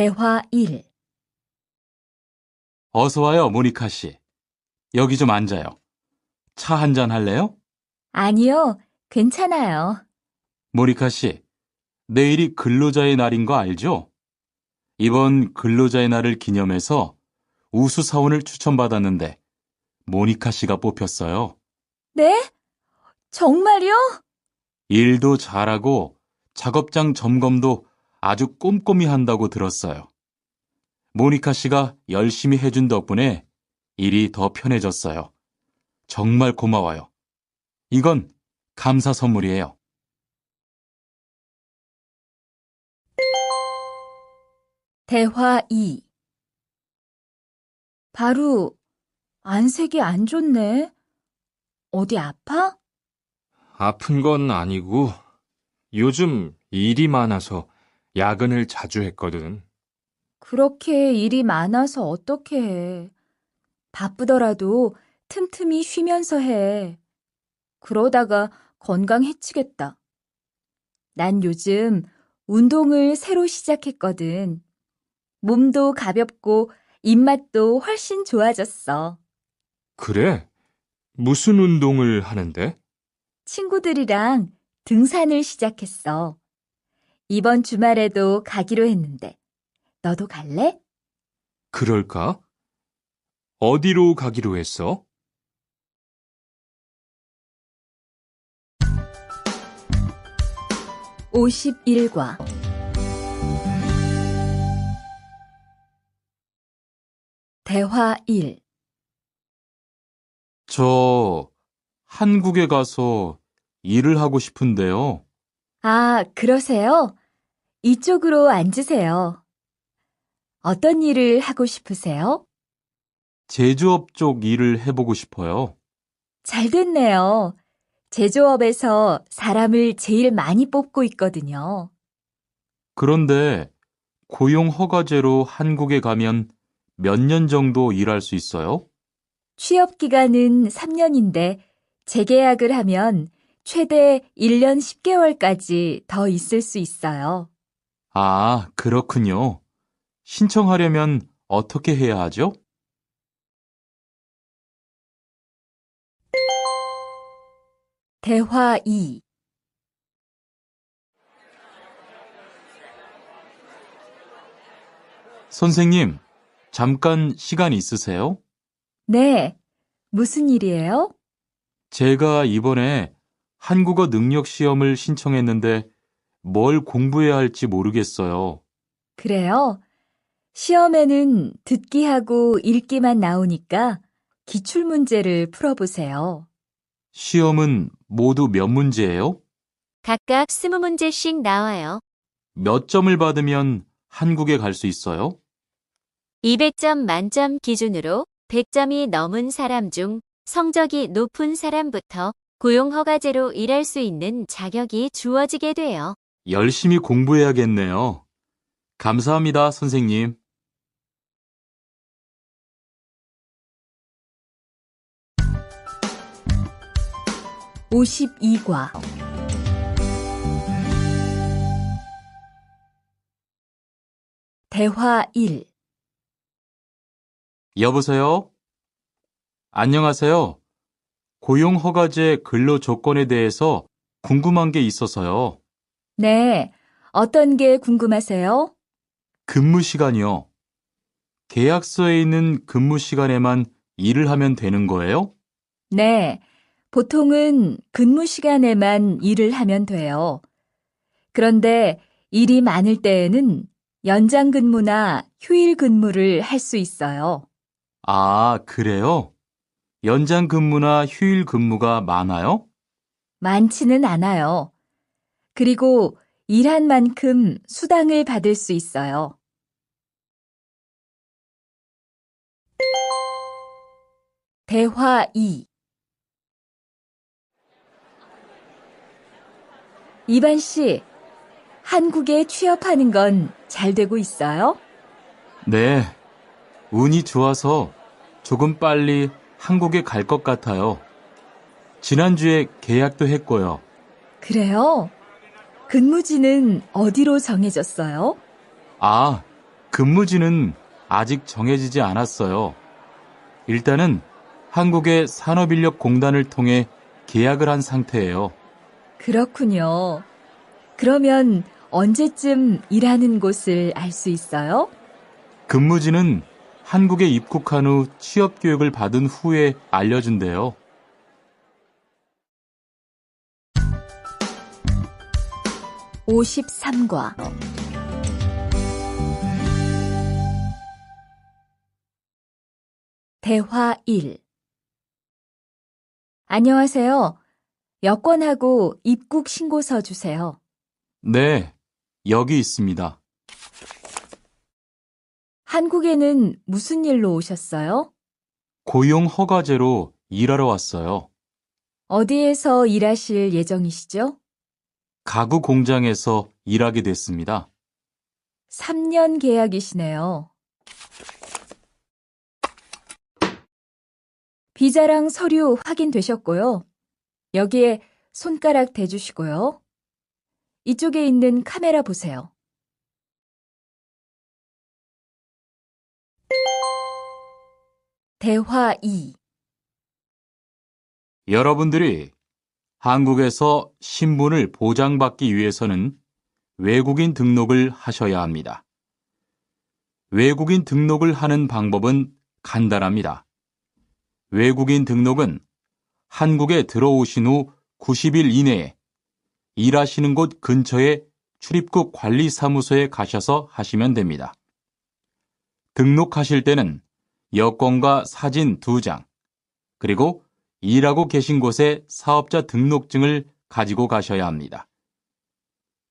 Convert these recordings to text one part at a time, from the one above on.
대화 1. 어서 와요, 모니카 씨. 여기 좀 앉아요. 차 한잔 할래요? 아니요, 괜찮아요. 모니카 씨, 내일이 근로자의 날인 거 알죠? 이번 근로자의 날을 기념해서 우수 사원을 추천받았는데 모니카 씨가 뽑혔어요. 네? 정말요? 일도 잘하고 작업장 점검도 아주 꼼꼼히 한다고 들었어요. 모니카 씨가 열심히 해준 덕분에 일이 더 편해졌어요. 정말 고마워요. 이건 감사 선물이에요. 대화 2. 바로 안색이 안 좋네. 어디 아파? 아픈 건 아니고 요즘 일이 많아서 야근을 자주 했거든. 그렇게 일이 많아서 어떻게 해. 바쁘더라도 틈틈이 쉬면서 해. 그러다가 건강 해치겠다. 난 요즘 운동을 새로 시작했거든. 몸도 가볍고 입맛도 훨씬 좋아졌어. 그래? 무슨 운동을 하는데? 친구들이랑 등산을 시작했어. 이번 주말에도 가기로 했는데, 너도 갈래? 그럴까? 어디로 가기로 했어? (51과) 대화 1. 저 한국에 가서 일을 하고 싶은데요. 아, 그러세요? 이쪽으로 앉으세요. 어떤 일을 하고 싶으세요? 제조업 쪽 일을 해보고 싶어요. 잘 됐네요. 제조업에서 사람을 제일 많이 뽑고 있거든요. 그런데 고용 허가제로 한국에 가면 몇 년 정도 일할 수 있어요? 취업 기간은 3년인데 재계약을 하면 최대 1년 10개월까지 더 있을 수 있어요. 아, 그렇군요. 신청하려면 어떻게 해야 하죠? 대화 2. 선생님, 잠깐 시간 있으세요? 네, 무슨 일이에요? 제가 이번에 한국어 능력 시험을 신청했는데 뭘 공부해야 할지 모르겠어요. 그래요? 시험에는 듣기하고 읽기만 나오니까 기출문제를 풀어보세요. 시험은 모두 몇 문제예요? 각각 20문제씩 나와요. 몇 점을 받으면 한국에 갈 수 있어요? 200점 만점 기준으로 100점이 넘은 사람 중 성적이 높은 사람부터 고용허가제로 일할 수 있는 자격이 주어지게 돼요. 열심히 공부해야겠네요. 감사합니다, 선생님. (52과) 대화 1. 여보세요? 안녕하세요. 고용허가제 근로 조건에 대해서 궁금한 게 있어서요. 네, 어떤 게 궁금하세요? 근무 시간이요. 계약서에 있는 근무 시간에만 일을 하면 되는 거예요? 네, 보통은 근무 시간에만 일을 하면 돼요. 그런데 일이 많을 때에는 연장 근무나 휴일 근무를 할 수 있어요. 아, 그래요? 연장 근무나 휴일 근무가 많아요? 많지는 않아요. 그리고 일한 만큼 수당을 받을 수 있어요. 대화 2. 이반 씨, 한국에 취업하는 건 잘 되고 있어요? 네, 운이 좋아서 조금 빨리 한국에 갈 것 같아요. 지난주에 계약도 했고요. 그래요? 근무지는 어디로 정해졌어요? 아, 근무지는 아직 정해지지 않았어요. 일단은 한국의 산업인력공단을 통해 계약을 한 상태예요. 그렇군요. 그러면 언제쯤 일하는 곳을 알 수 있어요? 근무지는 한국에 입국한 후 취업 교육을 받은 후에 알려준대요. 53과 대화 1. 안녕하세요. 여권하고 입국 신고서 주세요. 네, 여기 있습니다. 한국에는 무슨 일로 오셨어요? 고용 허가제로 일하러 왔어요. 어디에서 일하실 예정이시죠? 가구 공장에서 일하게 됐습니다. 3년 계약이시네요. 비자랑 서류 확인되셨고요. 여기에 손가락 대주시고요. 이쪽에 있는 카메라 보세요. 대화 2. 여러분들이 한국에서 신분을 보장받기 위해서는 외국인 등록을 하셔야 합니다. 외국인 등록을 하는 방법은 간단합니다. 외국인 등록은 한국에 들어오신 후 90일 이내에 일하시는 곳 근처의 출입국 관리사무소에 가셔서 하시면 됩니다. 등록하실 때는 여권과 사진 2장, 그리고 일하고 계신 곳의 사업자 등록증을 가지고 가셔야 합니다.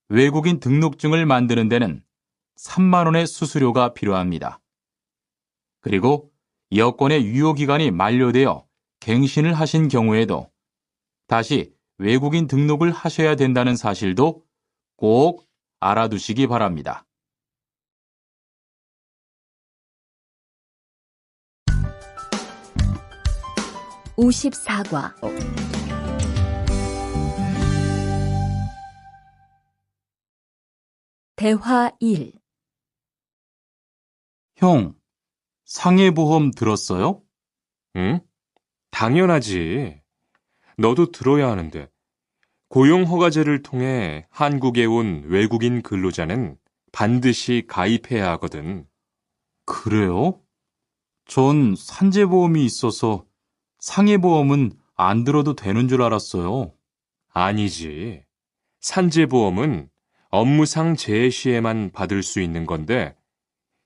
외국인 등록증을 만드는 데는 3만 원의 수수료가 필요합니다. 그리고 여권의 유효기간이 만료되어 갱신을 하신 경우에도 다시 외국인 등록을 하셔야 된다는 사실도 꼭 알아두시기 바랍니다. (54과) 대화 1. 형, 상해보험 들었어요? 응? 당연하지. 너도 들어야 하는데. 고용허가제를 통해 한국에 온 외국인 근로자는 반드시 가입해야 하거든. 그래요? 전 산재보험이 있어서 상해보험은 안 들어도 되는 줄 알았어요. 아니지. 산재보험은 업무상 재해 시에만 받을 수 있는 건데,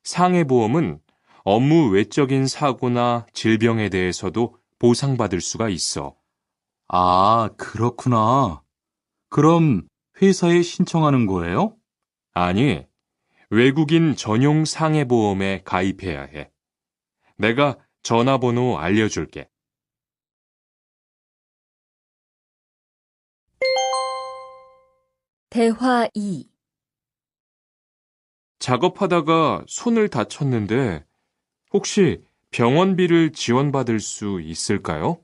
상해보험은 업무 외적인 사고나 질병에 대해서도 보상받을 수가 있어. 아, 그렇구나. 그럼 회사에 신청하는 거예요? 아니, 외국인 전용 상해보험에 가입해야 해. 내가 전화번호 알려줄게. 대화 2. 작업하다가 손을 다쳤는데 혹시 병원비를 지원받을 수 있을까요?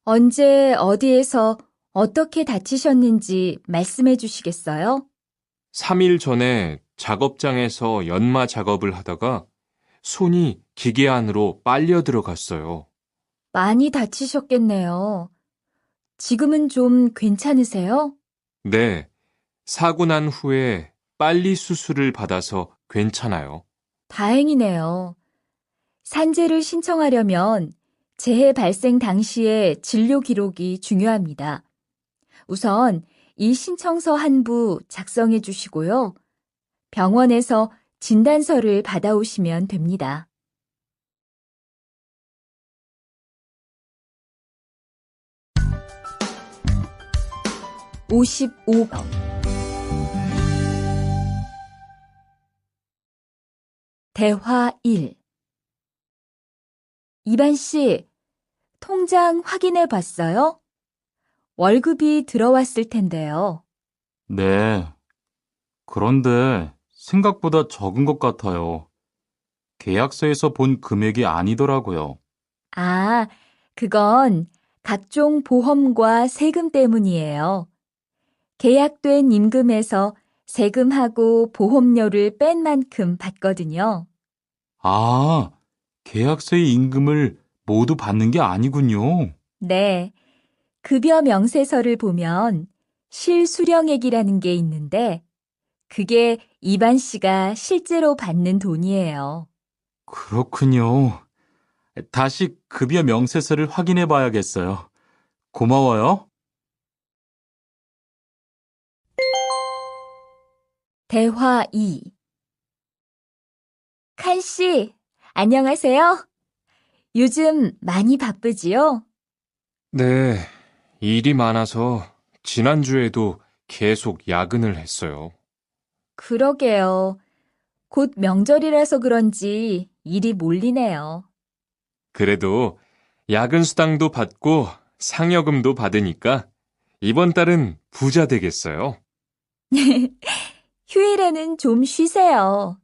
언제 어디에서 어떻게 다치셨는지 말씀해 주시겠어요? 3일 전에 작업장에서 연마 작업을 하다가 손이 기계 안으로 빨려 들어갔어요. 많이 다치셨겠네요. 지금은 좀 괜찮으세요? 네, 사고 난 후에 빨리 수술을 받아서 괜찮아요. 다행이네요. 산재를 신청하려면 재해 발생 당시의 진료 기록이 중요합니다. 우선 이 신청서 한 부 작성해 주시고요. 병원에서 진단서를 받아오시면 됩니다. (55번) 대화 1. 이반 씨, 통장 확인해 봤어요? 월급이 들어왔을 텐데요. 네. 그런데 생각보다 적은 것 같아요. 계약서에서 본 금액이 아니더라고요. 아, 그건 각종 보험과 세금 때문이에요. 계약된 임금에서 세금하고 보험료를 뺀 만큼 받거든요. 아, 계약서의 임금을 모두 받는 게 아니군요. 네. 급여 명세서를 보면 실수령액이라는 게 있는데 그게 이반 씨가 실제로 받는 돈이에요. 그렇군요. 다시 급여 명세서를 확인해 봐야겠어요. 고마워요. 대화 2. 칸 씨, 안녕하세요. 요즘 많이 바쁘지요? 네, 일이 많아서 지난주에도 계속 야근을 했어요. 그러게요. 곧 명절이라서 그런지 일이 몰리네요. 그래도 야근 수당도 받고 상여금도 받으니까 이번 달은 부자 되겠어요. 휴일에는 좀 쉬세요.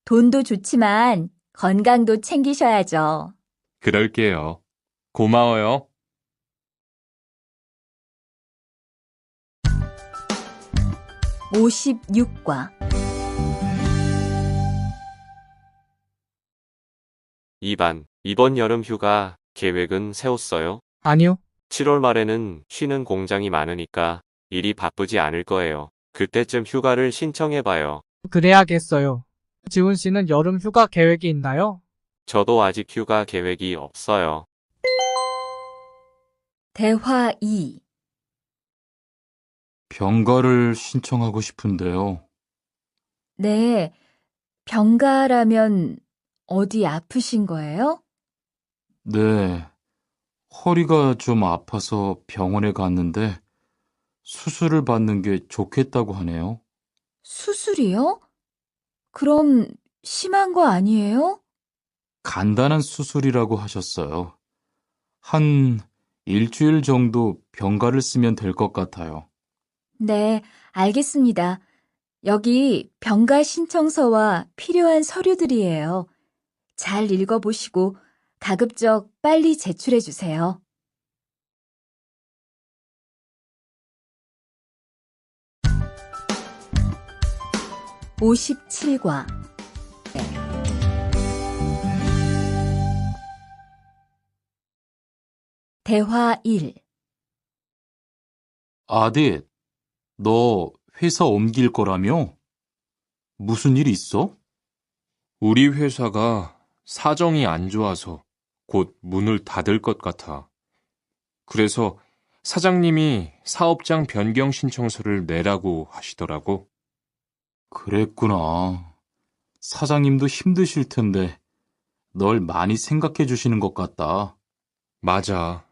돈도 좋지만 건강도 챙기셔야죠. 그럴게요. 고마워요. 56과 2반, 이번 여름 휴가 계획은 세웠어요? 아니요, 7월 말에는 쉬는 공장이 많으니까 일이 바쁘지 않을 거예요. 그때쯤 휴가를 신청해봐요. 그래야겠어요. 지훈 씨는 여름 휴가 계획이 있나요? 저도 아직 휴가 계획이 없어요. 대화 2. 병가를 신청하고 싶은데요. 네, 병가라면 어디 아프신 거예요? 네, 허리가 좀 아파서 병원에 갔는데 수술을 받는 게 좋겠다고 하네요. 수술이요? 그럼 심한 거 아니에요? 간단한 수술이라고 하셨어요. 한 일주일 정도 병가를 쓰면 될 것 같아요. 네, 알겠습니다. 여기 병가 신청서와 필요한 서류들이에요. 잘 읽어보시고 가급적 빨리 제출해 주세요. (57과) 대화 1. 아딧, 너 회사 옮길 거라며? 무슨 일 있어? 우리 회사가 사정이 안 좋아서 곧 문을 닫을 것 같아. 그래서 사장님이 사업장 변경 신청서를 내라고 하시더라고. 그랬구나. 사장님도 힘드실 텐데 널 많이 생각해 주시는 것 같다. 맞아.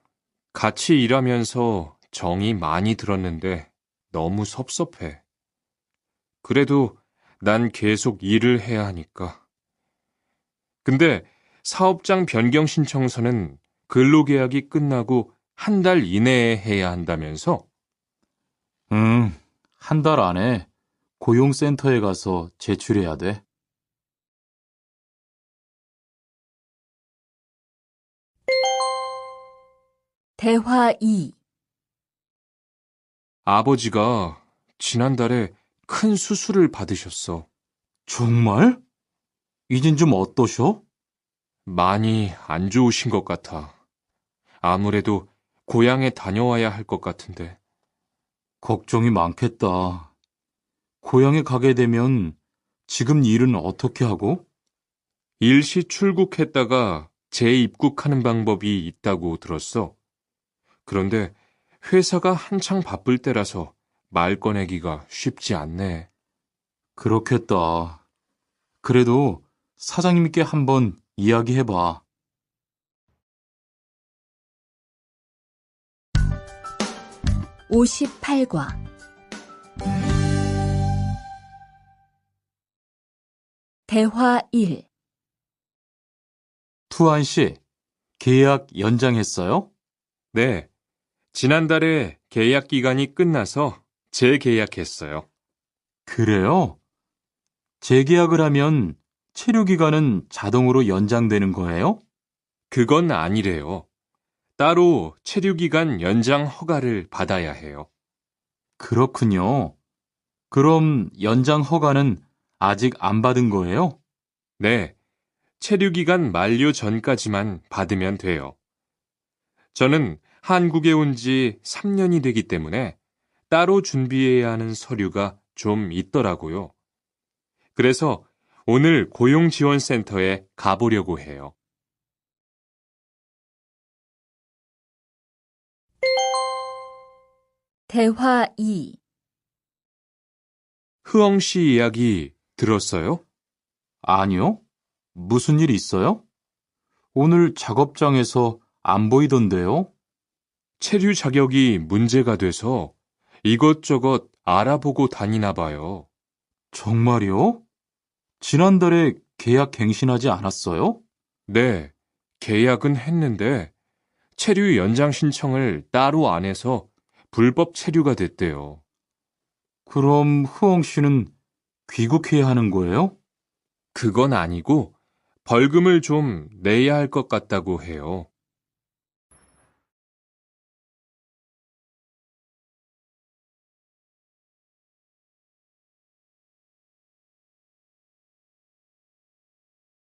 같이 일하면서 정이 많이 들었는데 너무 섭섭해. 그래도 난 계속 일을 해야 하니까. 근데 사업장 변경 신청서는 근로계약이 끝나고 한 달 이내에 해야 한다면서? 응, 한 달 안에 고용센터에 가서 제출해야 돼. 대화 2. 아버지가 지난달에 큰 수술을 받으셨어. 정말? 이젠 좀 어떠셔? 많이 안 좋으신 것 같아. 아무래도 고향에 다녀와야 할 것 같은데. 걱정이 많겠다. 고향에 가게 되면 지금 일은 어떻게 하고? 일시 출국했다가 재입국하는 방법이 있다고 들었어. 그런데 회사가 한창 바쁠 때라서 말 꺼내기가 쉽지 않네. 그렇겠다. 그래도 사장님께 한번 이야기해봐. 58과 대화 1. 투안 씨, 계약 연장했어요? 네, 지난달에 계약 기간이 끝나서 재계약했어요. 그래요? 재계약을 하면 체류 기간은 자동으로 연장되는 거예요? 그건 아니래요. 따로 체류 기간 연장 허가를 받아야 해요. 그렇군요. 그럼 연장 허가는 아직 안 받은 거예요? 네, 체류 기간 만료 전까지만 받으면 돼요. 저는 한국에 온 지 3년이 되기 때문에 따로 준비해야 하는 서류가 좀 있더라고요. 그래서 오늘 고용지원센터에 가보려고 해요. 대화 2. 흐엉 씨 이야기 들었어요? 아니요. 무슨 일 있어요? 오늘 작업장에서 안 보이던데요? 체류 자격이 문제가 돼서 이것저것 알아보고 다니나 봐요. 정말요? 지난달에 계약 갱신하지 않았어요? 네, 계약은 했는데 체류 연장 신청을 따로 안 해서 불법 체류가 됐대요. 그럼 흐엉 씨는 귀국해야 하는 거예요? 그건 아니고 벌금을 좀 내야 할 것 같다고 해요.